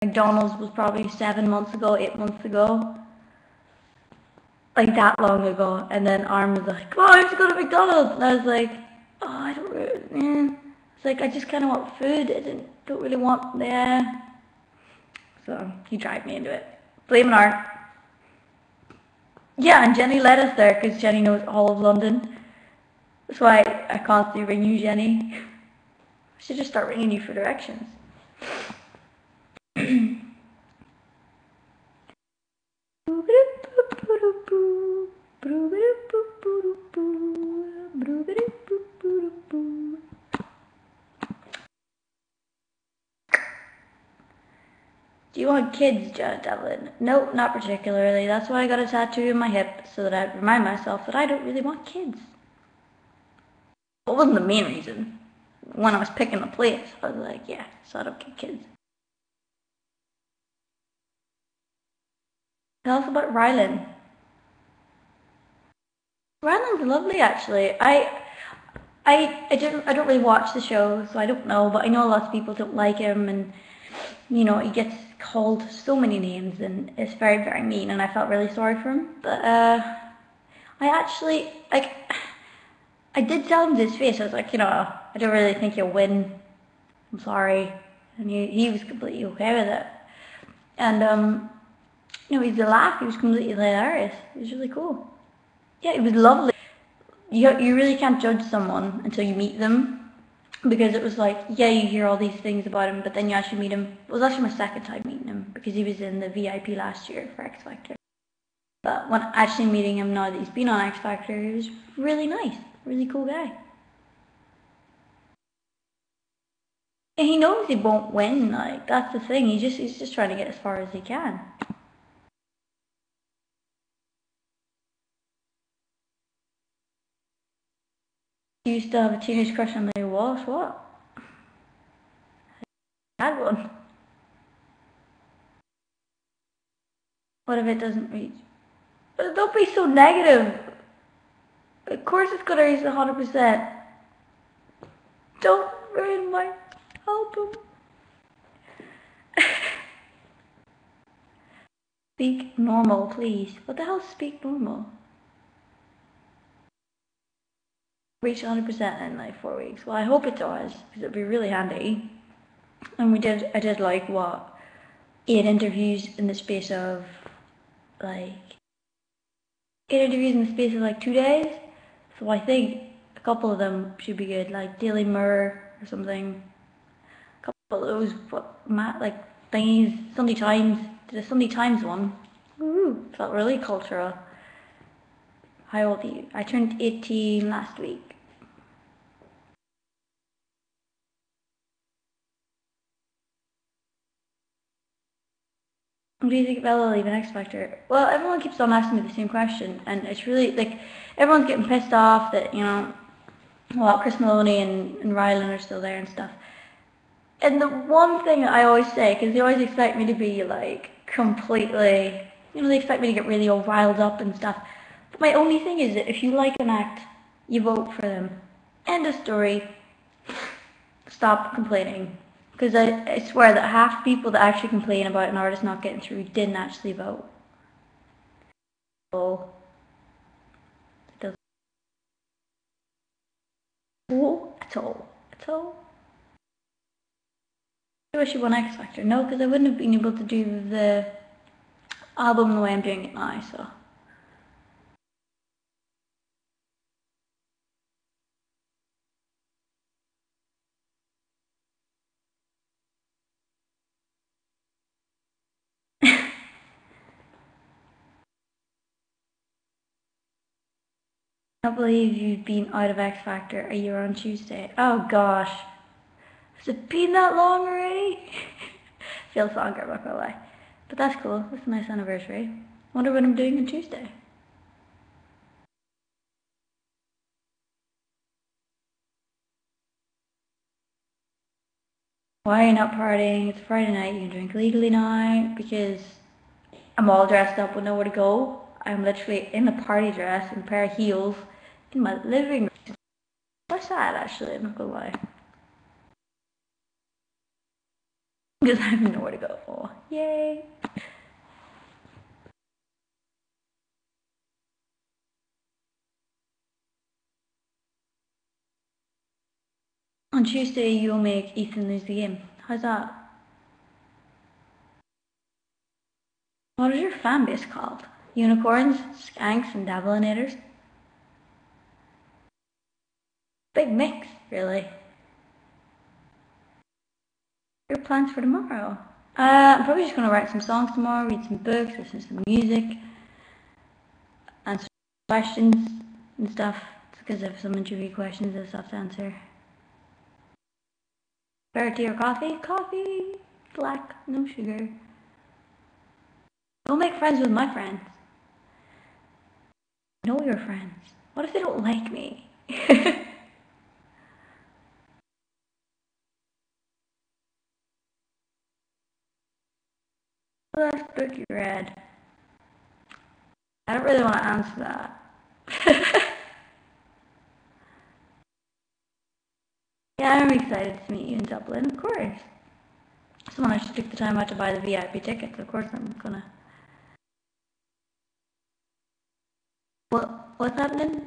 McDonald's was probably 7 months ago, 8 months ago. Like that long ago. And then Arm was like, come on, I have to go to McDonald's. And I was like, oh, I don't really, It's like, I just kind of want food. Don't really want, So he dragged me into it. Blaming Art. Yeah, and Jenny led us there because Jenny knows all of London. That's why I constantly ring you, Jenny. I should just start ringing you for directions. Do you want kids, Devlin? Nope, not particularly. That's why I got a tattoo in my hip, so that I remind myself that I don't really want kids. It wasn't the main reason. When I was picking a place, I was like, yeah, so I don't get kids. Tell us about Rylan. Rylan's lovely, actually. I don't really watch the show, so I don't know, but I know lots of people don't like him, and he gets called so many names, and it's very, very mean, and I felt really sorry for him. But I actually I did tell him to his face. I was like, I don't really think you'll win. I'm sorry, and he was completely okay with it. And he's a laugh. He was completely hilarious. It was really cool. Yeah, it was lovely. You really can't judge someone until you meet them, because it was like, yeah, you hear all these things about him, but then you actually meet him. It was actually my second time meeting him, because he was in the VIP last year for X Factor. But when actually meeting him now that he's been on X Factor, he was really nice, really cool guy. And he knows he won't win. Like, that's the thing. He's just trying to get as far as he can. You used to have a teenage crush on Lily Walsh. What? I had one. What if it doesn't reach? But don't be so negative. Of course it's gonna reach 100%. Don't ruin my album. Speak normal, please. What the hell is speak normal? Reach 100% in like 4 weeks. Well, I hope it does, because it'd be really handy. And I did like, what, 8 interviews in the space of like 2 days. So I think a couple of them should be good, like Daily Mirror or something. A couple of those, like thingies. Sunday Times. Did a Sunday Times one. Ooh, felt really cultural. How old are you? I turned 18 last week. What do you think of Ella leaving X Factor? Well, everyone keeps on asking me the same question, and it's really like everyone's getting pissed off that well, Chris Maloney and Rylan are still there and stuff. And the one thing I always say, because they always expect me to be like completely, they expect me to get really all riled up and stuff. But my only thing is that if you like an act, you vote for them. End of story. Stop complaining. Because I swear that half people that actually complain about an artist not getting through didn't actually vote. So, it doesn't. At all. At all. I wish you won X Factor. No, because I wouldn't have been able to do the album the way I'm doing it now, so. I can't believe you've been out of X Factor a year on Tuesday. Oh gosh. Has it been that long already? Feels longer, I'm not gonna lie. But that's cool. That's a nice anniversary. Wonder what I'm doing on Tuesday. Why are you not partying? It's Friday night. You can drink legally now because I'm all dressed up with nowhere to go. I'm literally in a party dress and a pair of heels in my living room. Quite sad, actually. I'm not gonna lie. because I have nowhere to go. Oh, yay! On Tuesday, you'll make Ethan lose the game. How's that? What is your fan base called? Unicorns, skanks, and Devlinators? Big mix, really. Your plans for tomorrow? I'm probably just going to write some songs tomorrow, read some books, listen to some music, answer questions and stuff. Because I have some interview questions I have to answer. Better tea or coffee? Coffee! Black, no sugar. Go make friends with my friends. Know your friends. What if they don't like me? Last book you read? I don't really want to answer that. Yeah, I'm excited to meet you in Dublin, of course. Someone actually took the time out to buy the VIP tickets, of course I'm gonna. What's happening?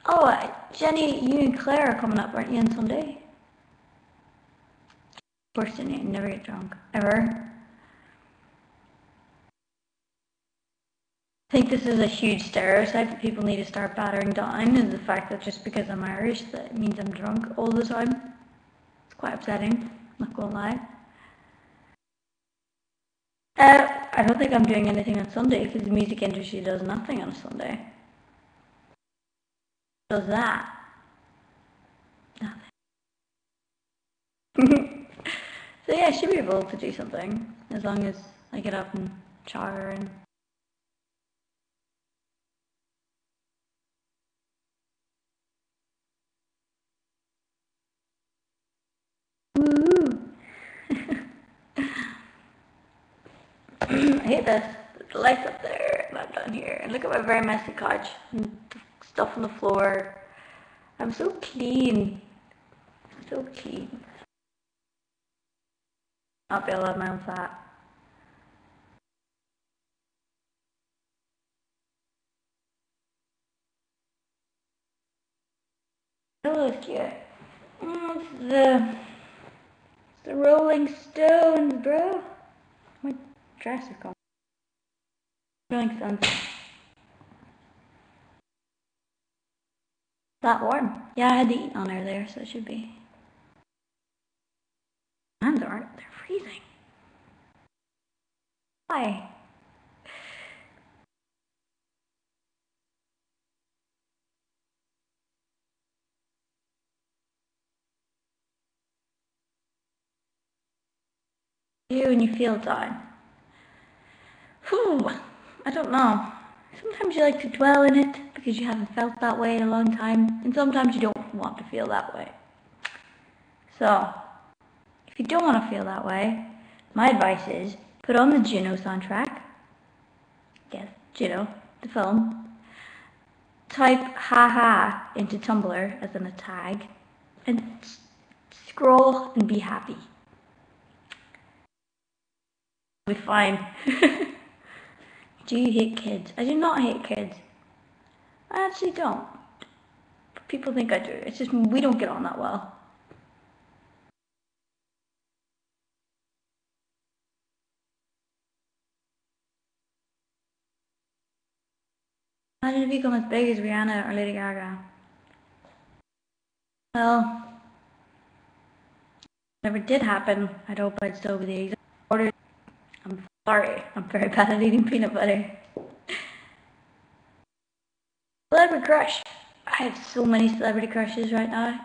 Oh, Jenny, you and Claire are coming up, aren't you, on Sunday? Of course, Jenny, you never get drunk. Ever. I think this is a huge stereotype that people need to start battering down, is the fact that just because I'm Irish, that means I'm drunk all the time. It's quite upsetting, not gonna lie. I don't think I'm doing anything on Sunday, because the music industry does nothing on a Sunday. Does that? Nothing. So yeah, I should be able to do something, as long as I get up and shower and... Woo! I hate this. The lights up there, and I'm down here. And look at my very messy couch, and stuff on the floor. I'm so clean. So clean. I'll be allowed my own flat. Oh, it's cute. Oh, it's the Rolling Stones, bro. My dress is gone. Rolling Stones. That warm? Yeah, I had the heat on earlier, so it should be. Hands aren't. They're freezing. Why? You when you feel down. Whew. I don't know. Sometimes you like to dwell in it because you haven't felt that way in a long time, and sometimes you don't want to feel that way. So, if you don't want to feel that way, my advice is put on the Juno soundtrack. Yes, Juno, the film. Type haha into Tumblr as in a tag, and scroll and be happy. It'll be fine. Do you hate kids? I do not hate kids. I actually don't. People think I do. It's just we don't get on that well. Imagine if you become as big as Rihanna or Lady Gaga. Well, never did happen. I'd hope I'd still be the exact order. I'm sorry. I'm very bad at eating peanut butter. Celebrity crush. I have so many celebrity crushes right now.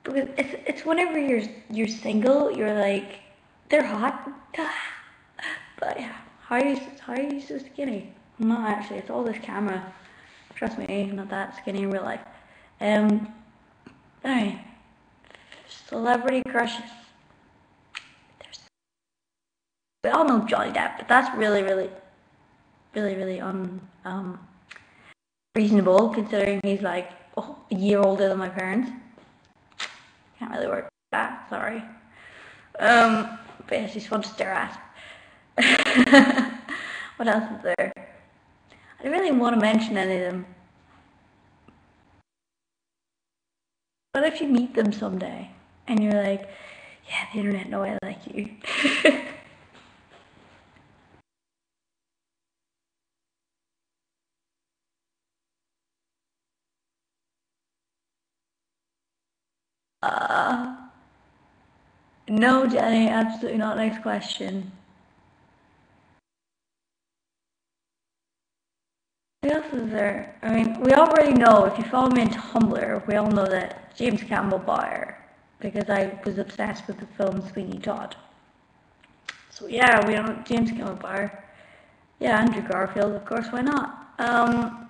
Because it's whenever you're single, you're like, they're hot. But how are you so skinny? I'm not actually. It's all this camera. Trust me, I'm not that skinny in real life. Anyway, celebrity crushes. We all know Johnny Depp, but that's really reasonable considering he's like a year older than my parents. Can't really work. Ah, sorry. But yeah, she's fun to stare at. What else is there? I don't really want to mention any of them. What if you meet them someday and you're like, yeah, the internet know I like you. uh, no, Jenny, absolutely not. Next question. What else is there? I mean, we already know, if you follow me on Tumblr, we all know that James Campbell Bar, because I was obsessed with the film Sweeney Todd. So yeah, we know James Campbell Bar. Yeah, Andrew Garfield, of course, why not? I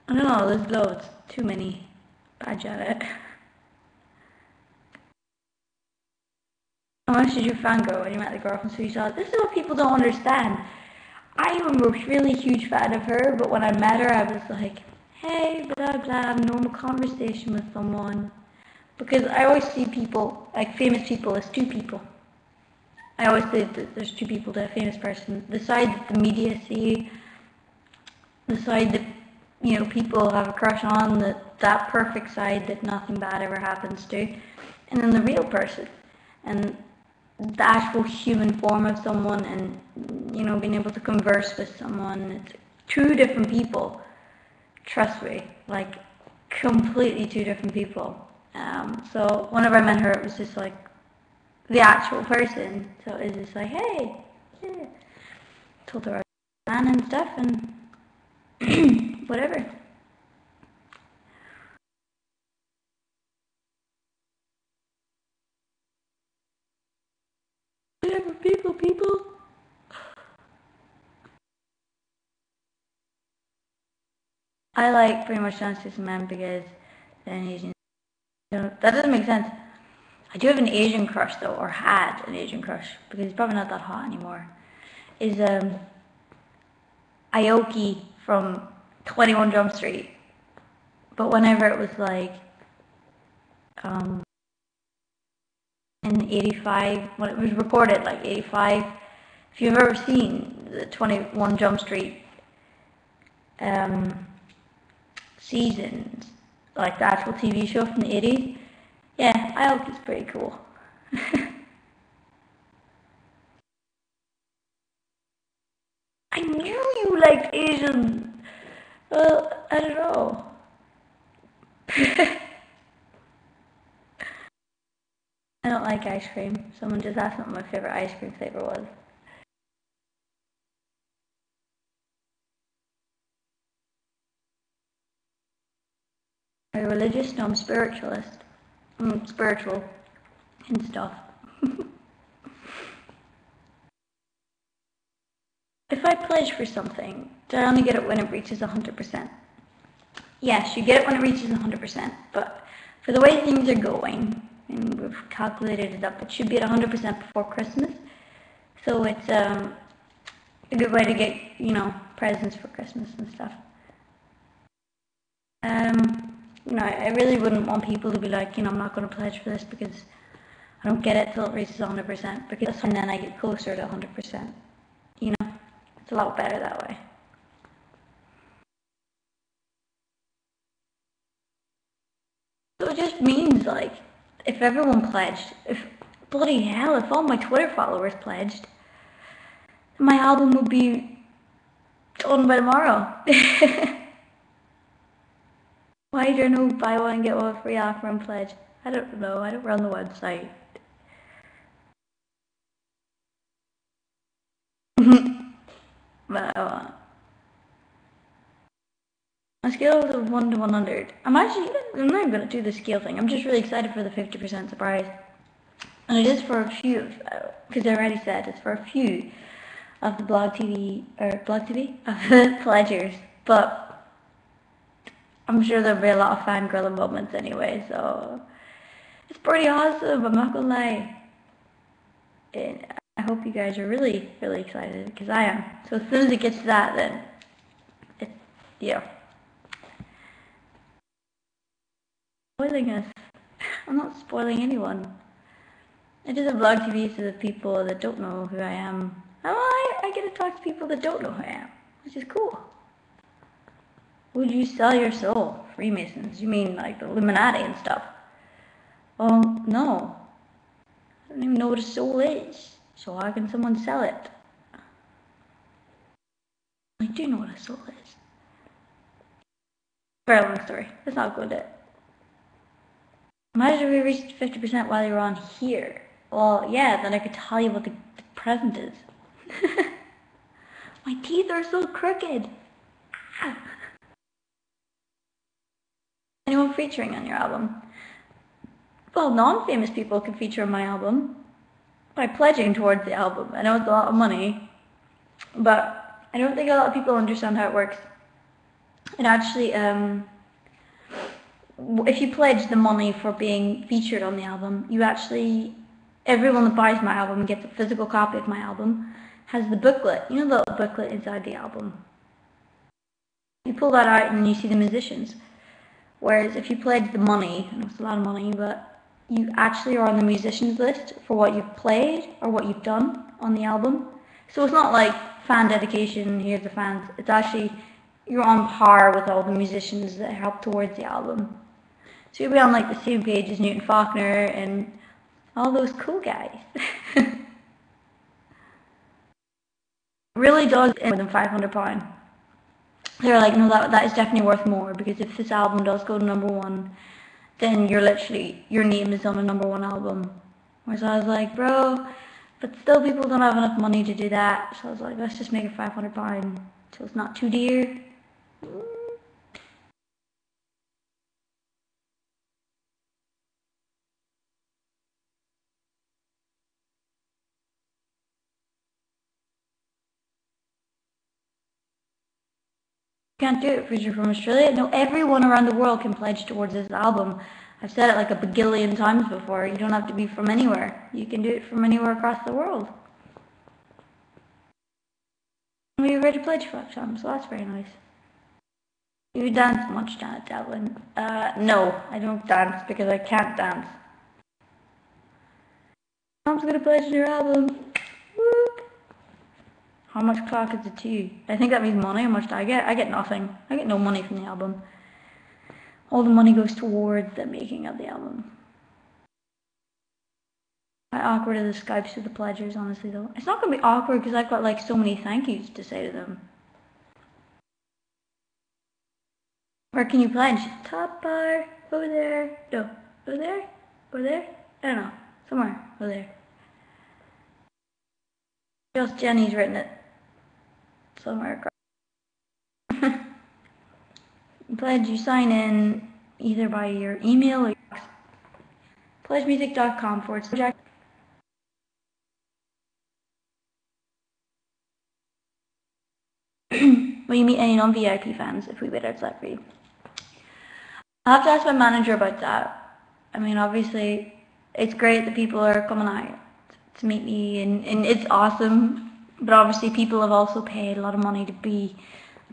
don't know, there's loads. Too many. Bad at it. How much did your fan grow when you met the girl from Sweeney Todd? This is what people don't understand. I am a really huge fan of her, but when I met her, I was like, hey, blah blah, have a normal conversation with someone. Because I always see people, like famous people, as two people. I always think that there's two people to a famous person. The side that the media see, the side that, you know, people have a crush on, that perfect side that nothing bad ever happens to, and then the real person. And the actual human form of someone, and, you know, being able to converse with someone. It's two different people. Trust me, like completely two different people. So whenever I met her, it was just like the actual person. So it was just like, hey, yeah. Told her I was a fan and stuff, and whatever. Whatever, people. I like pretty much Dances with Men because then Asian. That doesn't make sense. I do have an Asian crush though, or had an Asian crush because he's probably not that hot anymore. Is Aoki from 21 Jump Street. But whenever it was like um, in 85, when it was recorded, like 85, if you've ever seen the 21 Jump Street um, seasons, like the actual TV show from the 80s, yeah, Aoki's pretty cool. I knew you liked Asians. Well, I don't know. I don't like ice cream. Someone just asked me what my favorite ice cream flavor was. Are you religious? No, I'm spiritualist. I'm spiritual and stuff. If I pledge for something, do I only get it when it reaches 100%? Yes, you get it when it reaches 100%, but for the way things are going, and we've calculated it up, it should be at 100% before Christmas. So it's a good way to get, you know, presents for Christmas and stuff. You know, I really wouldn't want people to be like, you know, I'm not going to pledge for this because I don't get it till it reaches 100%, because and then I get closer to 100%. You know, it's a lot better that way. So it just means like, if everyone pledged, if bloody hell, if all my Twitter followers pledged, my album would be done by tomorrow. Why is there no buy one get one free offer and pledge? I don't know. I don't run the website. But on a scale of 1 to 100, I'm not even going to do the scale thing. I'm just really excited for the 50% surprise. And it is for a few, because I already said it's for a few of the BlogTV, of the pledgers. But I'm sure there'll be a lot of fangirling moments anyway, so it's pretty awesome, I'm not gonna lie. And I hope you guys are really, really excited, because I am. So as soon as it gets to that, then it's, yeah. Willingness. I'm not spoiling anyone. I do the BlogTV to the people that don't know who I am. I get to talk to people that don't know who I am, which is cool. Would you sell your soul? Freemasons? You mean like the Illuminati and stuff? Well, no. I don't even know what a soul is. So how can someone sell it? I do know what a soul is. Very long story. Let's not go into it. Imagine if we reached 50% while you were on here. Well, yeah, then I could tell you what the present is. My teeth are so crooked. Anyone featuring on your album? Well, non-famous people can feature on my album by pledging towards the album. I know it's a lot of money, but I don't think a lot of people understand how it works. It actually, if you pledge the money for being featured on the album, you actually, everyone that buys my album gets a physical copy of my album, has the booklet, you know the little booklet inside the album. You pull that out and you see the musicians. Whereas if you pledge the money, and it's a lot of money, but you actually are on the musicians list for what you've played or what you've done on the album. So it's not like fan dedication, here's the fans. It's actually, you're on par with all the musicians that help towards the album. So you'll be on like the same page as Newton Faulkner and all those cool guys. It really does more than £500. They're like, no, that is definitely worth more, because if this album does go to #1, then you're literally, your name is on a #1 album. Whereas I was like, bro, but still people don't have enough money to do that. So I was like, let's just make it £500 so it's not too dear. Can't do it because you're from Australia. No, everyone around the world can pledge towards this album. I've said it like a bagillion times before. You don't have to be from anywhere. You can do it from anywhere across the world. We already pledged for some, so that's very nice. You dance much down at Devlin? No, I don't dance because I can't dance. Mom's gonna pledge your album. Whoop. How much clock is it to you? I think that means money. How much do I get? I get nothing. I get no money from the album. All the money goes towards the making of the album. How awkward are the Skypes with the pledgers, honestly, though? It's not gonna be awkward because I've got like so many thank yous to say to them. Where can you pledge? Top bar, over there. No, over there? Over there? I don't know. Somewhere over there. Just Jenny's written it. Somewhere across. Pledge, you sign in either by your email or pledgemusic.com/. Will you meet any non-VIP fans if we wait outside for you? I'll have to ask my manager about that. I mean, obviously, it's great that people are coming out to meet me, and it's awesome, but obviously people have also paid a lot of money to be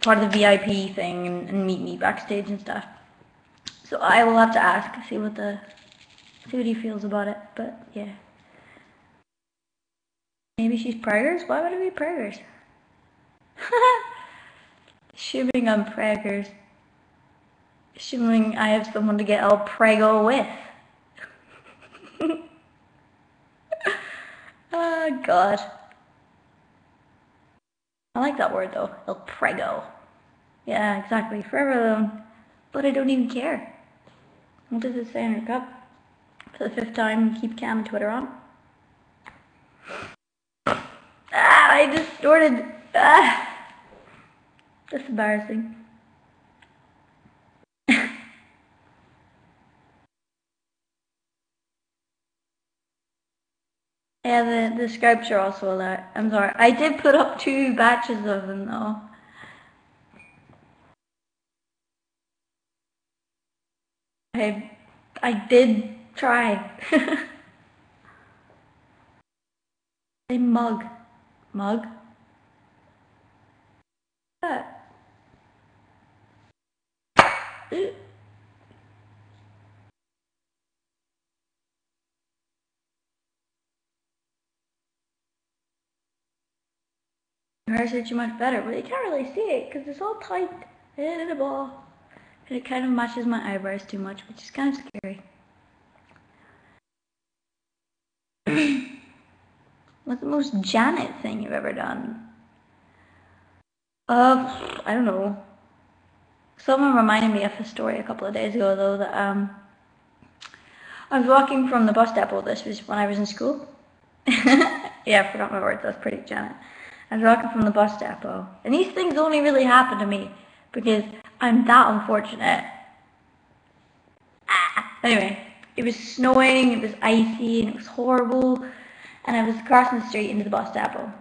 part of the VIP thing and meet me backstage and stuff. So I will have to ask, see what he feels about it, but yeah. Maybe she's preggers? Why would it be preggers? Assuming I'm preggers. Assuming I have someone to get all prego with. Oh, God. I like that word, though. El prego. Yeah, exactly. Forever alone. But I don't even care. What does it say on your cup? For the 5th time, keep Cam and Twitter on. Ah, I distorted. Ah. That's embarrassing. Yeah, the Skypes are also a lot. I'm sorry. I did put up 2 batches of them, though. I did try. Say mug. Mug? That. Hers are too much better, but you can't really see it because it's all tight in a ball. And it kind of matches my eyebrows too much, which is kind of scary. What's the most Janet thing you've ever done? I don't know. Someone reminded me of a story a couple of days ago, though, that I was walking from the bus depot. This was when I was in school. Yeah, I forgot my words. That's pretty Janet. I was walking from the bus depot, and these things only really happen to me because I'm that unfortunate. Anyway, it was snowing, it was icy, and it was horrible. And I was crossing the street into the bus depot,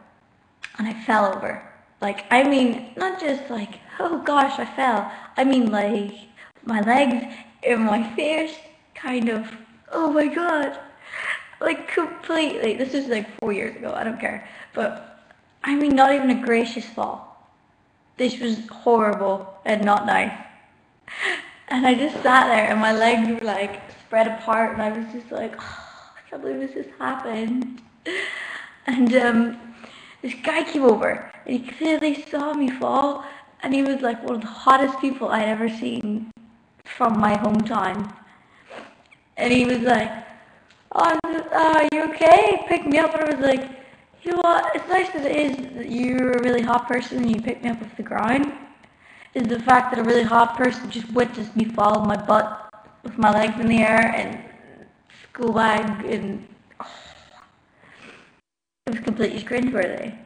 and I fell over. Like, I mean, not just like, oh gosh, I fell. I mean, like, my legs and my face kind of, oh my god. Like, completely. This was like 4 years ago, I don't care. But, I mean, not even a gracious fall. This was horrible and not nice. And I just sat there and my legs were like spread apart and I was just like, oh, I can't believe this just happened. And this guy came over and he clearly saw me fall and he was like one of the hottest people I'd ever seen from my hometown. And he was like, oh, are you okay? He picked me up and I was like, you know what, as nice as it is that you're a really hot person and you picked me up off the ground, is the fact that a really hot person just witnessed me fall on my butt with my legs in the air and school bag and it was completely cringeworthy.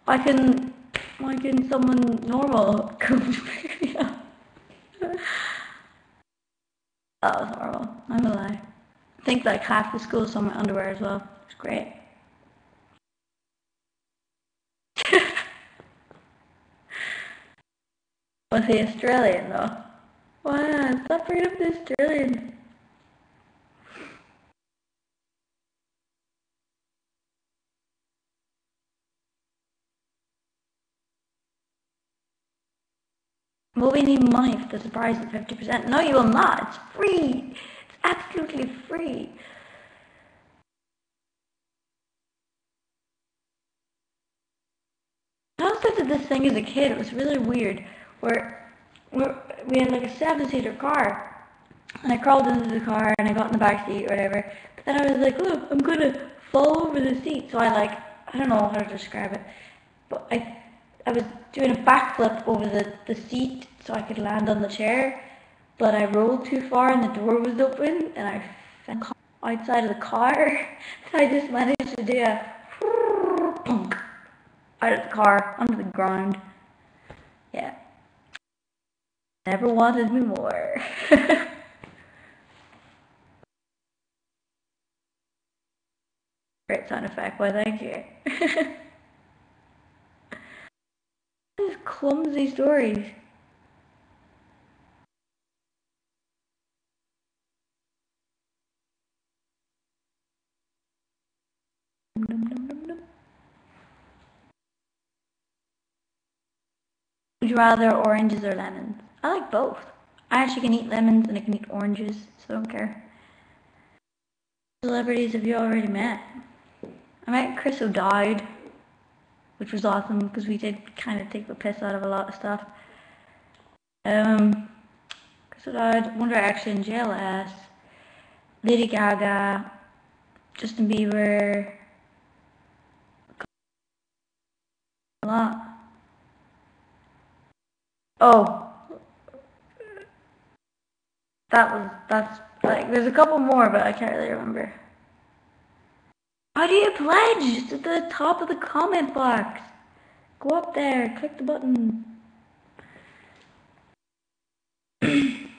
Why can someone normal come to pick me up? That was horrible, I'm gonna lie. I think like half the school saw my underwear as well. It's great. Was he Australian though? Wow, stop bringing up the Australian. Will we need money for the surprise at 50%? No, you will not. It's free. It's absolutely free. I also did this thing as a kid. It was really weird. We had like a seven-seater car, and I crawled into the car and I got in the back seat or whatever. But then I was like, look, I'm gonna fall over the seat. So I don't know how to describe it, but I was doing a backflip over the seat so I could land on the chair. But I rolled too far and the door was open and I fell outside of the car. So I just managed to do a punk out of the car onto the ground. Yeah. Never wanted me more. Great sound effect, why thank you. These clumsy stories. Would you rather oranges or lemons? I like both. I actually can eat lemons and I can eat oranges, so I don't care. Celebrities have you already met? I met Chris O'Dowd, which was awesome because we did kind of take the piss out of a lot of stuff. Chris O'Dowd, One Direction, JLS, Lady Gaga, Justin Bieber, a lot. Oh, that's like, there's a couple more, but I can't really remember. How do you pledge? It's at the top of the comment box. Go up there, click the button. Who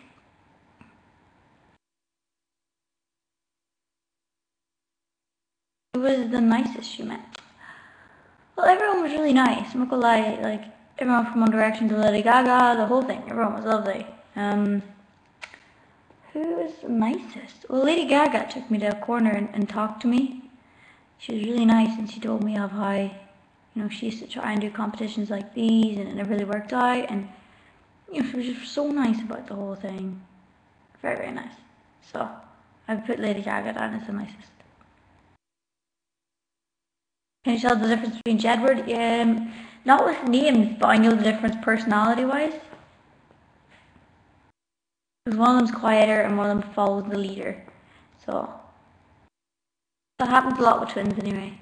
was the nicest you met? Well, everyone was really nice. I'm not gonna lie, like, everyone from One Direction to Lady Gaga, the whole thing, everyone was lovely. Who was the nicest? Well, Lady Gaga took me to a corner and talked to me. She was really nice and she told me of how, she used to try and do competitions like these and it never really worked out. And, she was just so nice about the whole thing. Very, very nice. So, I put Lady Gaga down as the nicest. Can you tell the difference between Jedward? Not with names, but I know the difference personality-wise. Because one of them's quieter and one of them follows the leader. So that happens a lot with twins anyway.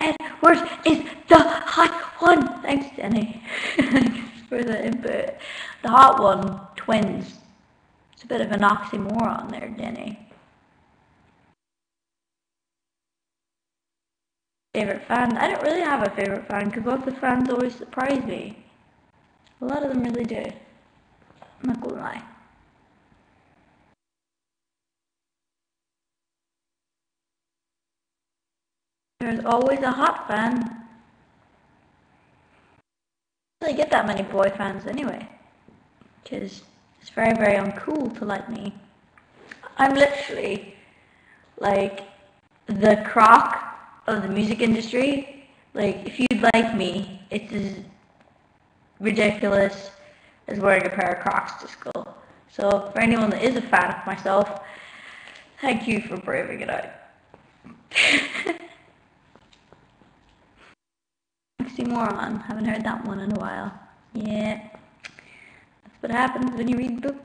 Edward is the hot one. Thanks, Jenny. Thanks for the input. The hot one, twins. It's a bit of an oxymoron there, Jenny. Favorite fan? I don't really have a favorite fan because lots of fans always surprise me. A lot of them really do. I'm not gonna lie. There's always a hot fan. I don't really get that many boy fans anyway. Because it's very, very uncool to like me. I'm literally like the croc of the music industry. Like, if you'd like me, it's as ridiculous as wearing a pair of Crocs to school. So, for anyone that is a fan of myself, thank you for braving it out. Oxymoron. Haven't heard that one in a while. Yeah. That's what happens when you read books.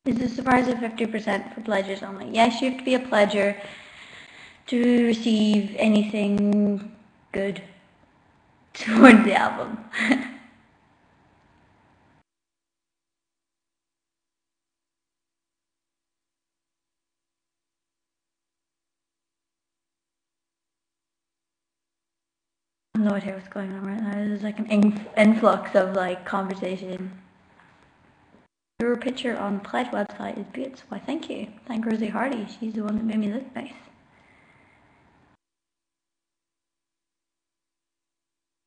Is the surprise of 50% for pledgers only? Yes, you have to be a pledger to receive anything good towards the album. I have no idea what's going on right now. There's like an influx of like conversation. Your picture on the pledge website is beautiful. Why, thank you. Thank Rosie Hardy. She's the one that made me look nice.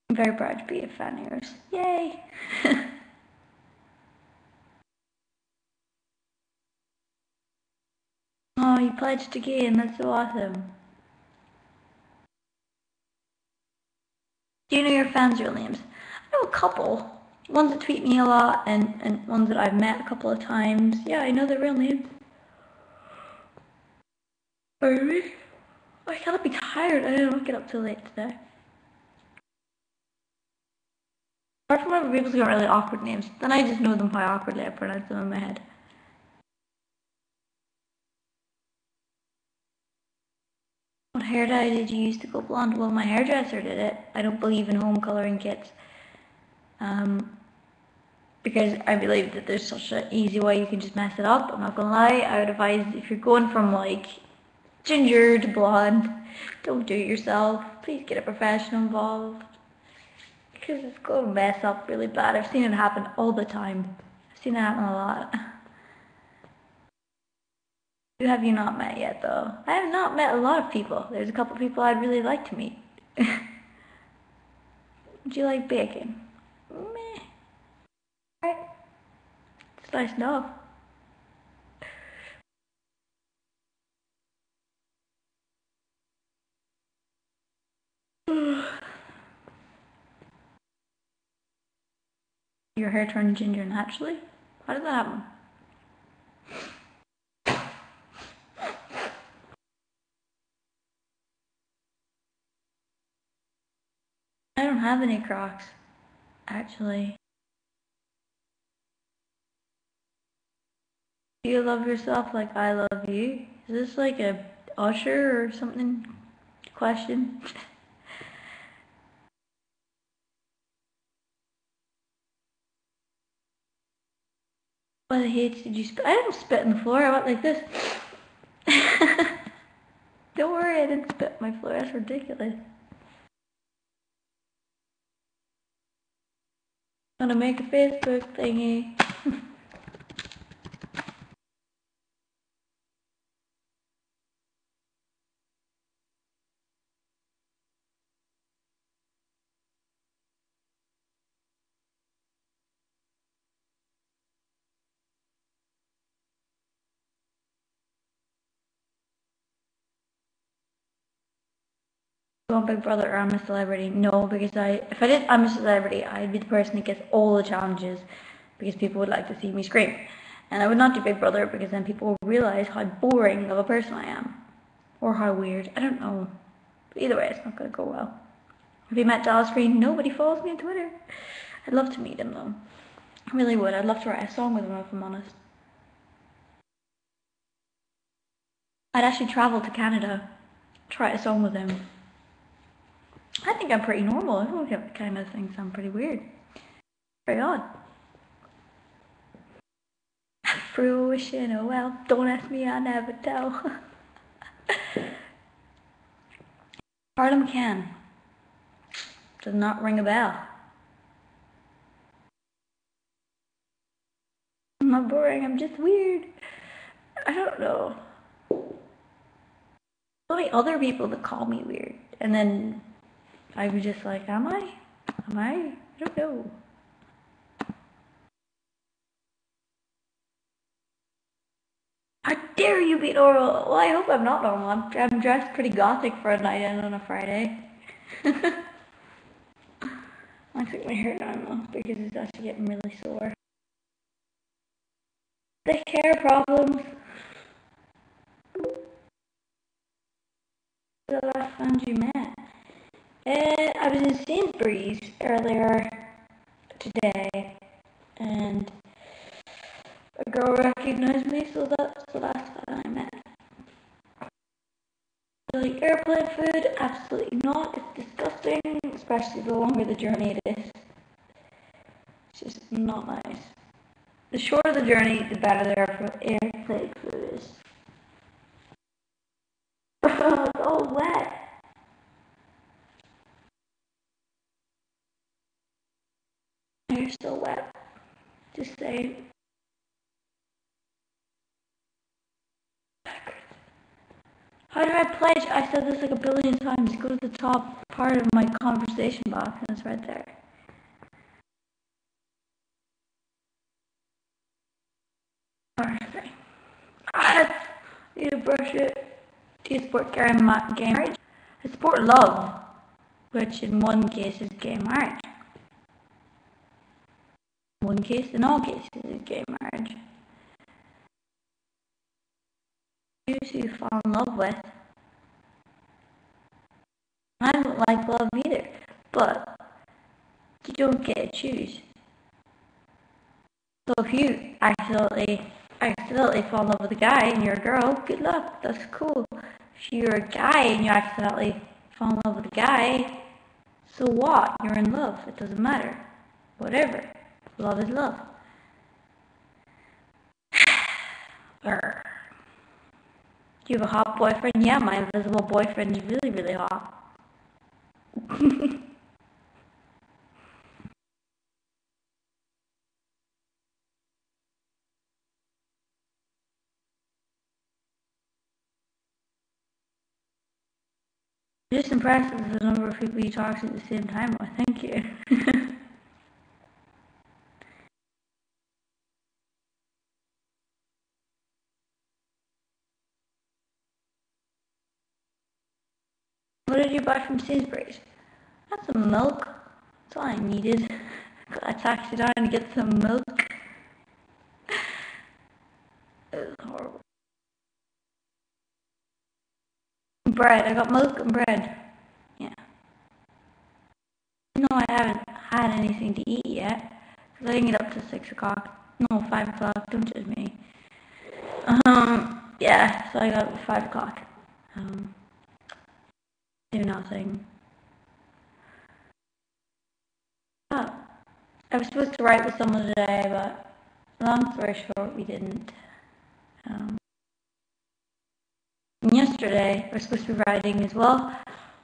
I'm very proud to be a fan of yours. Yay! Oh, you pledged again. That's so awesome. Do you know your fans' real names? I know a couple. Ones that tweet me a lot and ones that I've met a couple of times. Yeah, I know their real names. Really? I cannot be tired. I didn't get up too late today. Apart from when people got really awkward names, then I just know them how awkwardly I pronounce them in my head. What hair dye did you use to go blonde? Well, my hairdresser did it. I don't believe in home colouring kits. Because I believe that there's such an easy way you can just mess it up. I'm not gonna lie, I would advise if you're going from like ginger to blonde, don't do it yourself. Please get a professional involved. Because it's going to mess up really bad. I've seen it happen all the time. I've seen it happen a lot. Who have you not met yet though? I have not met a lot of people. There's a couple of people I'd really like to meet. Do you like bacon? Meh. Right. It's nice enough. Your hair turned ginger naturally? How did that happen? I don't have any Crocs, actually. Do you love yourself like I love you? Is this like a Usher or something question? What H did you spit? I didn't spit on the floor. I went like this. Don't worry, I didn't spit on my floor. That's ridiculous. I'm gonna make a Facebook thingy. on Big Brother or I'm a Celebrity. No, because if I did I'm a Celebrity, I'd be the person that gets all the challenges because people would like to see me scream. And I would not do Big Brother because then people will realize how boring of a person I am. Or how weird. I don't know. But either way, it's not going to go well. Have you met Dallas Green? Nobody follows me on Twitter. I'd love to meet him though. I really would. I'd love to write a song with him if I'm honest. I'd actually travel to Canada to write a song with him. I think I'm pretty normal. I don't think kind of thinks I'm pretty weird. Very odd. Fruition, oh well, don't ask me, I'll never tell. Harlem Can. Does not ring a bell. I'm not boring, I'm just weird. I don't know. So many other people that call me weird. And then I was just like, am I? Am I? I don't know. How dare you be normal? Well, I hope I'm not normal. I'm dressed pretty gothic for a night in on a Friday. I took my hair down though because it's actually getting really sore. The hair problems. The last time you met. I was in Sainsbury's earlier today and a girl recognized me, so that's the last time I met. Like airplane food? Absolutely not. It's disgusting, especially the longer the journey it is. It's just not nice. The shorter the journey, the better the airplane food is. It's all wet. You're so wet. Just saying. How do I pledge? I said this like a billion times. Go to the top part of my conversation box and it's right there. Okay. I need to brush it. Do you support gay marriage? I support love, which in one case is gay marriage. In one case, in all cases, is gay marriage. Choose who you fall in love with. I don't like love either, but you don't get to choose. So if you accidentally fall in love with a guy and you're a girl, good luck, that's cool. If you're a guy and you accidentally fall in love with a guy, so what? You're in love, it doesn't matter. Whatever. Love is love. Urgh. Do you have a hot boyfriend? Yeah, my invisible boyfriend is really, really hot. Just impressed with the number of people you talk to at the same time. Well, thank you. What did you buy from Sainsbury's? Got some milk. That's all I needed. Got a taxi down to get some milk. It was horrible. Bread. I got milk and bread. Yeah. No, I haven't had anything to eat yet. Cause I didn't get up till 6 o'clock. No, 5 o'clock. Don't judge me. Yeah, so I got up at 5 o'clock. Do nothing. Oh, I was supposed to write with someone today, but long story short, we didn't. Yesterday, I was supposed to be writing as well,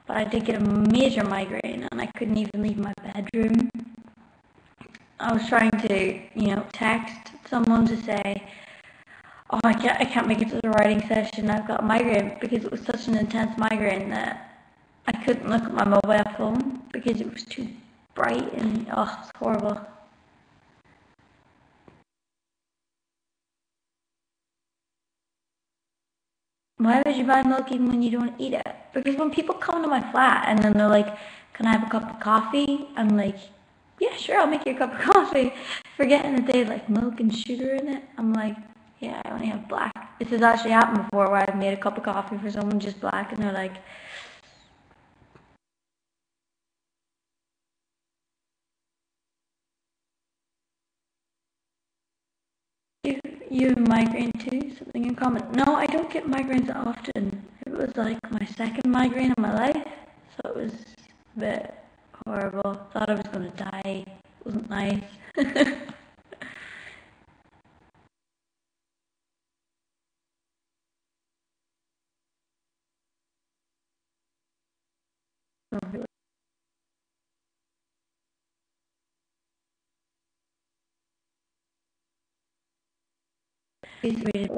but I did get a major migraine and I couldn't even leave my bedroom. I was trying to, text someone to say, oh, I can't make it to the writing session, I've got a migraine, because it was such an intense migraine that I couldn't look at my mobile phone because it was too bright and, oh, it's horrible. Why would you buy milk even when you don't eat it? Because when people come to my flat and then they're like, can I have a cup of coffee? I'm like, yeah, sure, I'll make you a cup of coffee. Forgetting that they had like milk and sugar in it. I'm like, yeah, I only have black. This has actually happened before where I've made a cup of coffee for someone just black and they're like, you have migraine too? Something in common? No, I don't get migraines often. It was like my second migraine in my life, so it was a bit horrible. Thought I was gonna die. It wasn't nice.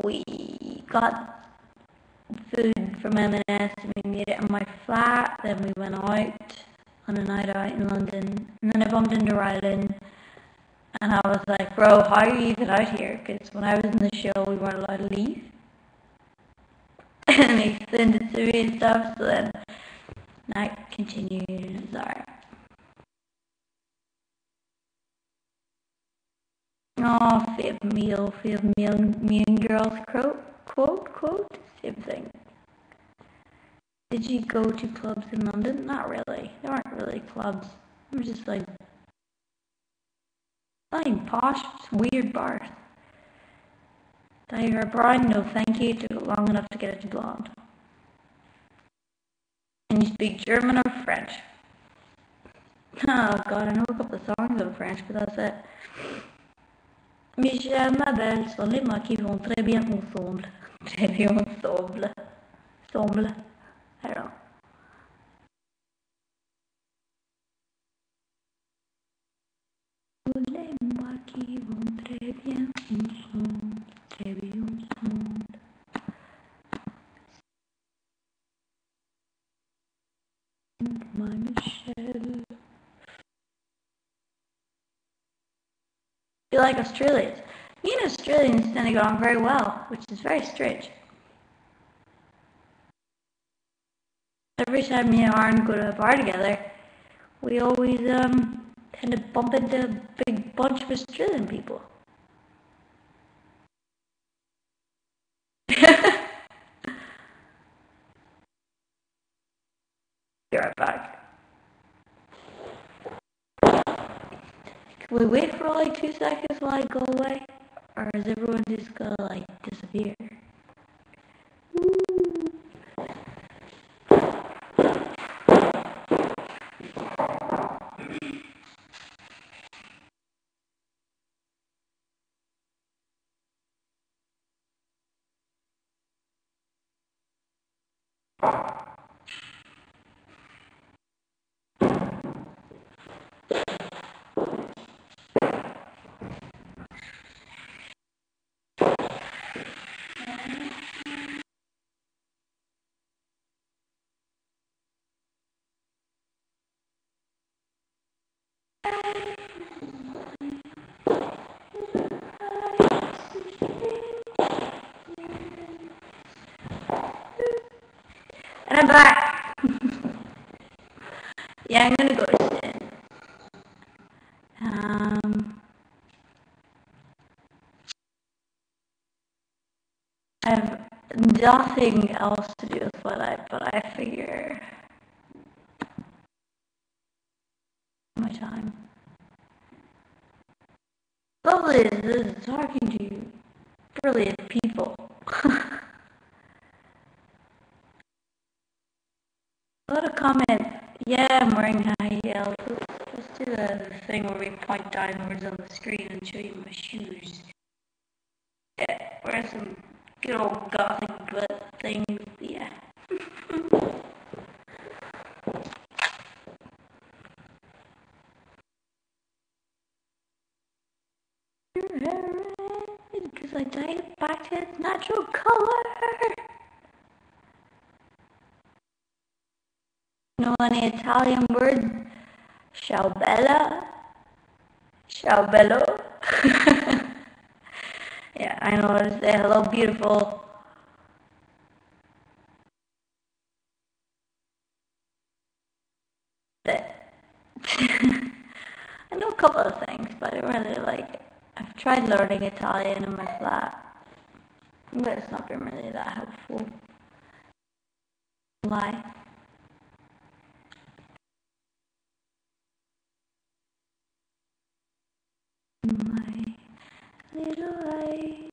We got food from M&S and we made it in my flat. Then we went out on a night out in London, and then I bumped into Rylan, and I was like, "Bro, how are you even out here?" Because when I was in the show, we weren't allowed to leave, and he explained it to me and stuff. So then night continued, and it was alright. Oh, fave meal, mean girls quote, same thing. Did you go to clubs in London? Not really. There aren't really clubs. They were just like posh, weird bars. Tiger Brown, no thank you. Took it long enough to get it to blonde. Can you speak German or French? Oh god, I know a couple of songs in French, but that's it. Michel, ma belle, sont les mots qui vont très bien ensemble. Très bien ensemble. Ensemble. I don't know. Les mots qui vont très bien ensemble. Très bien ensemble. My Michelle. You like Australians? Me and Australians tend to get on very well, which is very strange. Every time me and Aaron go to a bar together, we always tend to bump into a big bunch of Australian people. Be right back. Can we wait for like 2 seconds while I go away? Or is everyone just gonna like disappear? And I'm back. Yeah, I'm gonna go to sit. I have nothing else to do with what but I figure my time. Lovely is talking to you. Brilliant people. A lot of comment. Yeah, I'm wearing high heels. Let's do the thing where we point downwards on the screen and show you my shoes. Yeah, wear some good old gothic butt things. Yeah. Your hair red, because I dyed it back to its natural color. You know any Italian word? Ciao bella? Ciao bello? Yeah, I know how to say hello beautiful. I know a couple of things, but I don't really like it. I've tried learning Italian in my flat, but it's not been really that helpful. Why? My little eye.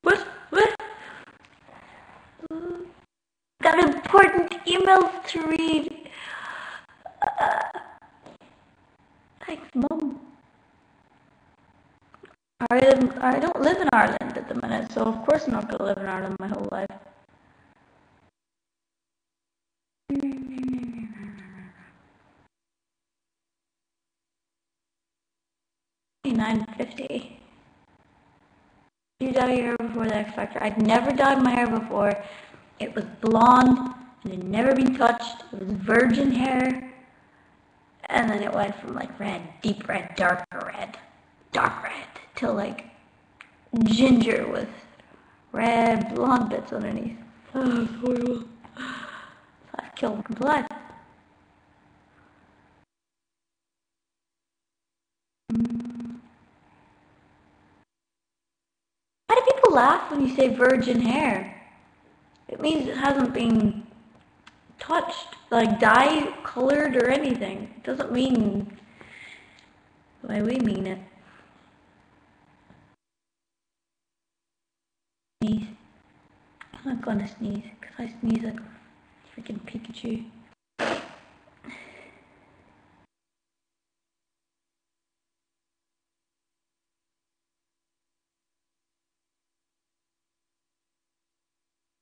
What? What? Got important emails to read. Thanks, Mum. I don't live in Ireland at the minute, so of course I'm not going to live in Ireland my whole life. 9:50. You dye your hair before the X Factor. I'd never dyed my hair before. It was blonde and it had never been touched. It was virgin hair. And then it went from like red, deep red, dark red, till like ginger with red blonde bits underneath. Oh, it's horrible. I've killed my blood. Why do people laugh when you say virgin hair? It means it hasn't been touched, like dye, colored, or anything. It doesn't mean the way we mean it. Sneeze. I'm not gonna sneeze, because I sneeze like a freaking Pikachu.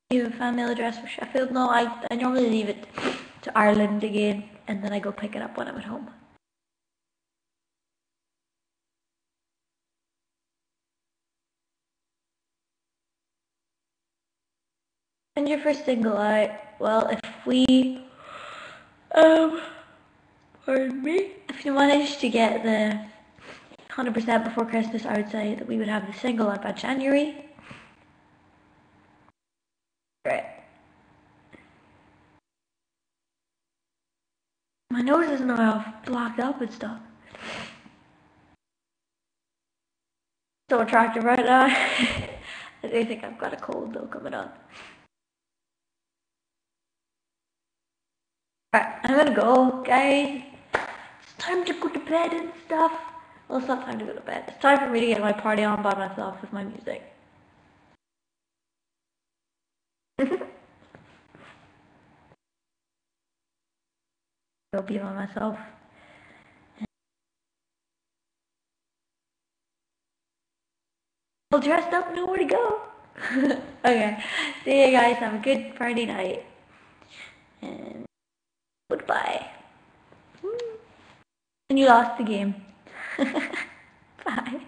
You have a family address for Sheffield? No, I normally leave it to Ireland again, and then I go pick it up when I'm at home. And your first single out, well, if we, pardon me? If you manage to get the 100% before Christmas, I would say that we would have the single out by January. Right. My nose isn't all blocked up and stuff. So attractive right now. I do think I've got a cold though coming on. Right, I'm gonna go, guys. It's time to go to bed and stuff. Well, it's not time to go to bed. It's time for me to get my party on by myself with my music. Go be by myself. All dressed up, nowhere to go. Okay, see you guys. Have a good Friday night. And goodbye. And you lost the game. Bye.